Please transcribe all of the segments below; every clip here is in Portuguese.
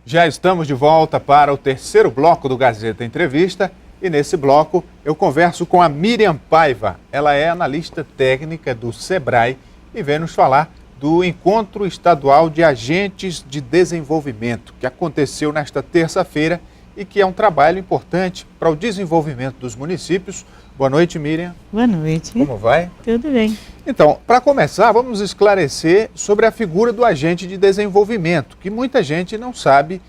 Já estamos de volta para o terceiro bloco do Gazeta Entrevista e nesse bloco eu converso com a Miriam Paiva. Ela é analista técnica do SEBRAE e vem nos falar do Encontro Estadual de Agentes de Desenvolvimento, que aconteceu nesta terça-feira e que é um trabalho importante para o desenvolvimento dos municípios. Boa noite, Miriam. Boa noite. Como vai? Tudo bem. Então, para começar, vamos esclarecer sobre a figura do agente de desenvolvimento, que muita gente não sabe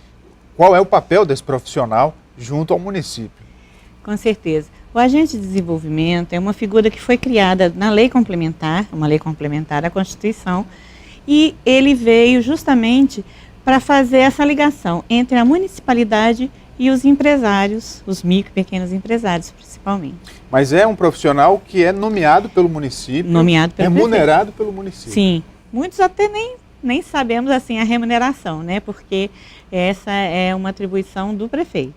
qual é o papel desse profissional junto ao município. Com certeza. O agente de desenvolvimento é uma figura que foi criada na lei complementar, uma lei complementar à Constituição, e ele veio justamente para fazer essa ligação entre a municipalidade e os empresários, os micro e pequenos empresários principalmente. Mas é um profissional que é nomeado pelo município, remunerado pelo município. Sim, muitos até nem sabemos assim a remuneração, né? Porque essa é uma atribuição do prefeito.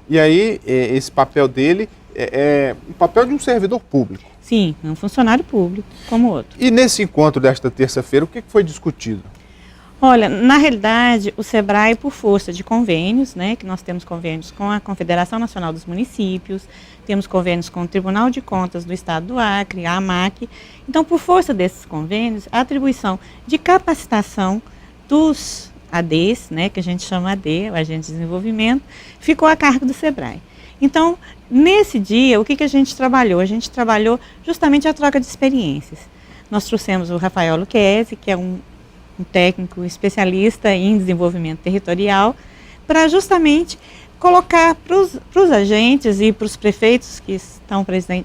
E aí, esse papel dele é o papel de um servidor público. Sim, é um funcionário público, como outro. E nesse encontro desta terça-feira, o que foi discutido? Olha, na realidade, o SEBRAE, por força de convênios, né, que nós temos convênios com a Confederação Nacional dos Municípios, temos convênios com o Tribunal de Contas do Estado do Acre, a AMAC. Então, por força desses convênios, a atribuição de capacitação dos ADs, né, que a gente chama AD, o Agente de Desenvolvimento, ficou a cargo do SEBRAE. Então, nesse dia, o que a gente trabalhou? A gente trabalhou justamente a troca de experiências. Nós trouxemos o Rafael Lucchesi, que é um técnico especialista em desenvolvimento territorial, para justamente colocar para os agentes e para os prefeitos que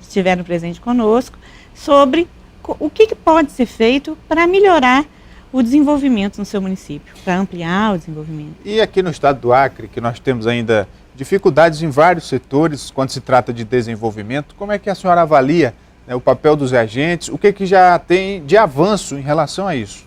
estiveram presentes conosco, sobre o que pode ser feito para melhorar o desenvolvimento no seu município, para ampliar o desenvolvimento. E aqui no estado do Acre, que nós temos ainda dificuldades em vários setores quando se trata de desenvolvimento, como é que a senhora avalia, né, o papel dos agentes, o que já tem de avanço em relação a isso?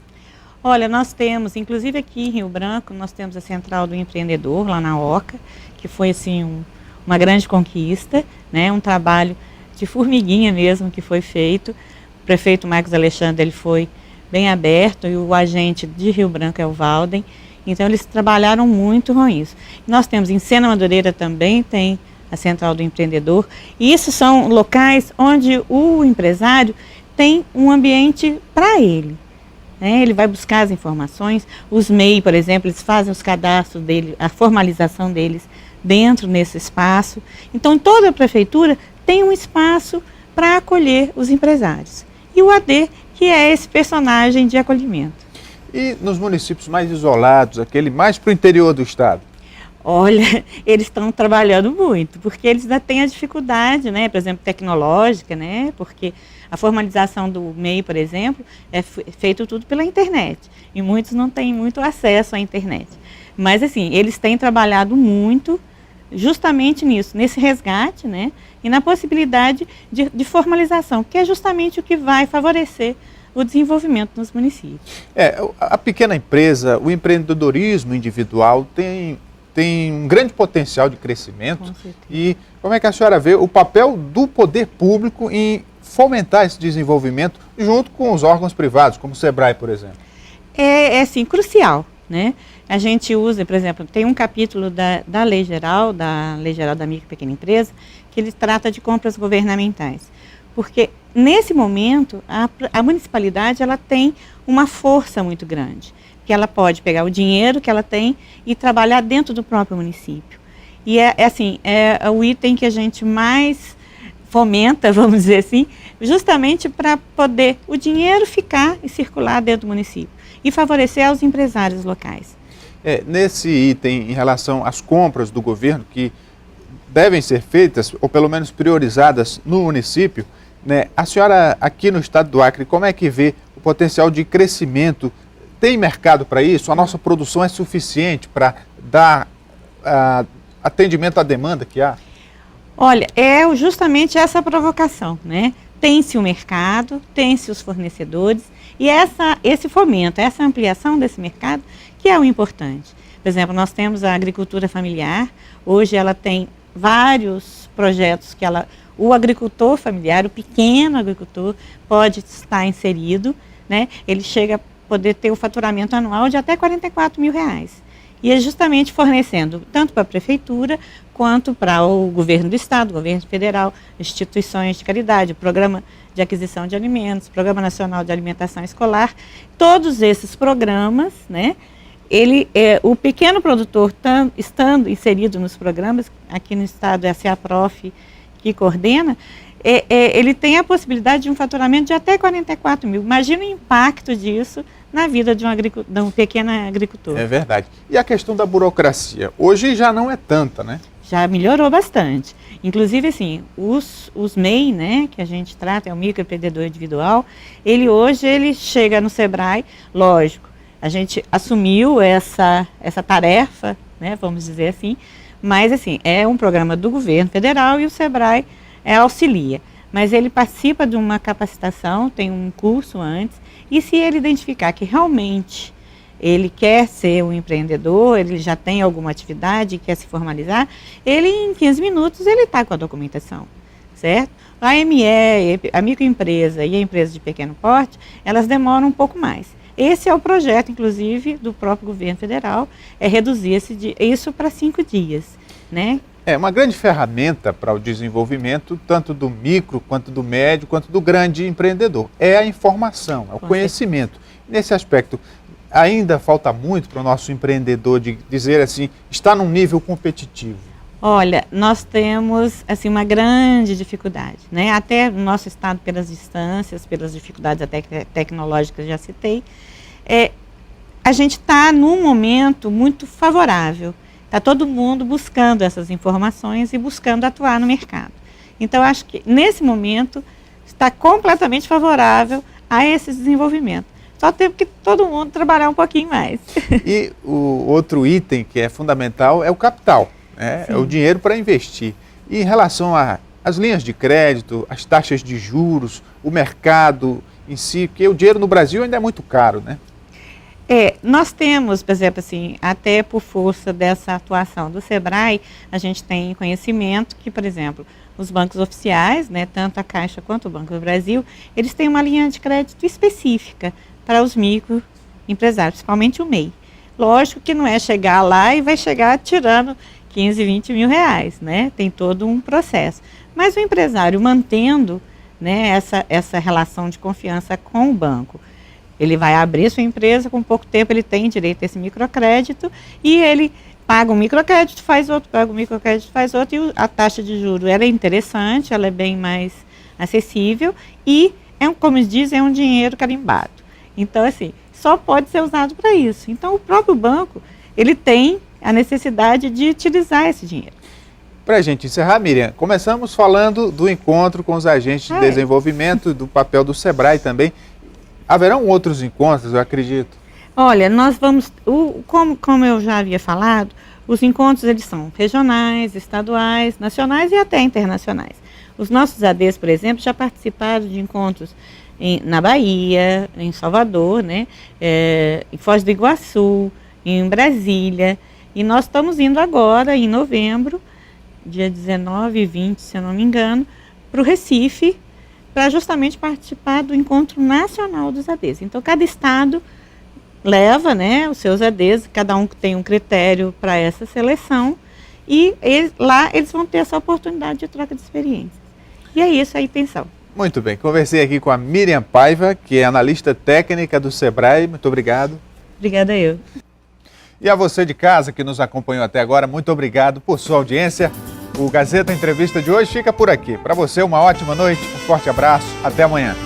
Olha, nós temos, inclusive aqui em Rio Branco, nós temos a Central do Empreendedor, lá na Oca, que foi assim uma grande conquista, né, um trabalho de formiguinha mesmo que foi feito. O prefeito Marcos Alexandre, ele foi bem aberto, e o agente de Rio Branco é o Valden, então eles trabalharam muito com isso. Nós temos em Sena Madureira também, tem a Central do Empreendedor, e isso são locais onde o empresário tem um ambiente para ele. Ele vai buscar as informações, os MEI, por exemplo, eles fazem os cadastros dele, a formalização deles dentro nesse espaço. Então, toda a prefeitura tem um espaço para acolher os empresários. E o AD, que é esse personagem de acolhimento. E nos municípios mais isolados, aquele mais para o interior do estado? Olha, eles estão trabalhando muito, porque eles ainda têm a dificuldade, né, por exemplo, tecnológica, né, porque a formalização do MEI, por exemplo, é feito tudo pela internet, e muitos não têm muito acesso à internet. Mas, assim, eles têm trabalhado muito justamente nisso, nesse resgate, né, e na possibilidade de formalização, que é justamente o que vai favorecer o desenvolvimento nos municípios. A pequena empresa, o empreendedorismo individual tem um grande potencial de crescimento. Com certeza. E como é que a senhora vê o papel do poder público em fomentar esse desenvolvimento junto com os órgãos privados, como o SEBRAE, por exemplo? É assim, crucial, né? A gente usa, por exemplo, tem um capítulo da Lei Geral da Micro e Pequena Empresa, que ele trata de compras governamentais. Porque nesse momento, a municipalidade ela tem uma força muito grande, que ela pode pegar o dinheiro que ela tem e trabalhar dentro do próprio município. E é o item que a gente mais fomenta, vamos dizer assim, justamente para poder o dinheiro ficar e circular dentro do município e favorecer aos empresários locais. Nesse item, em relação às compras do governo, que devem ser feitas, ou pelo menos priorizadas no município, né, a senhora aqui no estado do Acre, como é que vê o potencial de crescimento? Tem mercado para isso? A nossa produção é suficiente para dar atendimento à demanda que há? Olha, é justamente essa provocação, né? Tem-se o mercado, tem-se os fornecedores, e esse fomento, essa ampliação desse mercado, que é o importante. Por exemplo, nós temos a agricultura familiar, hoje ela tem vários projetos que o agricultor familiar, o pequeno agricultor, pode estar inserido, né? Ele chega a poder ter o faturamento anual de até R$44 mil. E é justamente fornecendo tanto para a prefeitura quanto para o governo do estado, governo federal, instituições de caridade, programa de aquisição de alimentos, Programa Nacional de Alimentação Escolar, todos esses programas, né? O pequeno produtor, estando inserido nos programas, aqui no estado é a CEAPROF que coordena, ele tem a possibilidade de um faturamento de até 44 mil. Imagina o impacto disso na vida de um pequeno agricultor. É verdade. E a questão da burocracia? Hoje já não é tanta, né? Já melhorou bastante. Inclusive, assim, os MEI, né, que a gente trata, é o microempreendedor individual, hoje ele chega no SEBRAE, lógico, a gente assumiu essa tarefa, né, vamos dizer assim, mas assim, é um programa do governo federal e o SEBRAE auxilia. Mas ele participa de uma capacitação, tem um curso antes, e se ele identificar que realmente ele quer ser um empreendedor, ele já tem alguma atividade, quer se formalizar, ele em 15 minutos ele está com a documentação, certo? A AME, a microempresa e a empresa de pequeno porte, elas demoram um pouco mais. Esse é o projeto, inclusive, do próprio governo federal, é reduzir isso para 5 dias, né? É uma grande ferramenta para o desenvolvimento, tanto do micro, quanto do médio, quanto do grande empreendedor. É a informação, é o conhecimento. Nesse aspecto, ainda falta muito para o nosso empreendedor de dizer assim, está num nível competitivo? Olha, nós temos assim, uma grande dificuldade, né? Até no nosso estado, pelas distâncias, pelas dificuldades até tecnológicas, já citei, a gente está num momento muito favorável. Está todo mundo buscando essas informações e buscando atuar no mercado. Então, acho que nesse momento está completamente favorável a esse desenvolvimento. Só tem que todo mundo trabalhar um pouquinho mais. E o outro item que é fundamental é o capital, né? É o dinheiro para investir. E em relação às linhas de crédito, as taxas de juros, o mercado em si, porque o dinheiro no Brasil ainda é muito caro, né? Nós temos, por exemplo, assim, até por força dessa atuação do SEBRAE, a gente tem conhecimento que, por exemplo, os bancos oficiais, né, tanto a Caixa quanto o Banco do Brasil, eles têm uma linha de crédito específica para os microempresários, principalmente o MEI. Lógico que não é chegar lá e vai chegar tirando 15, 20 mil reais, né? Tem todo um processo. Mas o empresário mantendo, né, essa relação de confiança com o banco, ele vai abrir sua empresa, com pouco tempo ele tem direito a esse microcrédito e ele paga um microcrédito, faz outro, paga um microcrédito, faz outro, e a taxa de juros ela é interessante, ela é bem mais acessível e, como diz, é um dinheiro carimbado. Então, assim, só pode ser usado para isso. Então, o próprio banco, ele tem a necessidade de utilizar esse dinheiro. Para a gente encerrar, Miriam, começamos falando do encontro com os agentes de desenvolvimento, do papel do SEBRAE também. Haverão outros encontros, eu acredito? Olha, nós vamos, como eu já havia falado, os encontros eles são regionais, estaduais, nacionais e até internacionais. Os nossos ADs, por exemplo, já participaram de encontros na Bahia, em Salvador, né, em Foz do Iguaçu, em Brasília, e nós estamos indo agora, em novembro, dia 19 e 20, se eu não me engano, para o Recife, para justamente participar do Encontro Nacional dos ADs. Então, cada estado leva, né, os seus ADs, cada um tem um critério para essa seleção, e lá eles vão ter essa oportunidade de troca de experiências. E é isso a intenção. Muito bem, conversei aqui com a Miriam Paiva, que é analista técnica do SEBRAE. Muito obrigado. Obrigada eu. E a você de casa que nos acompanhou até agora, muito obrigado por sua audiência. O Gazeta Entrevista de hoje fica por aqui. Para você, uma ótima noite, um forte abraço, até amanhã.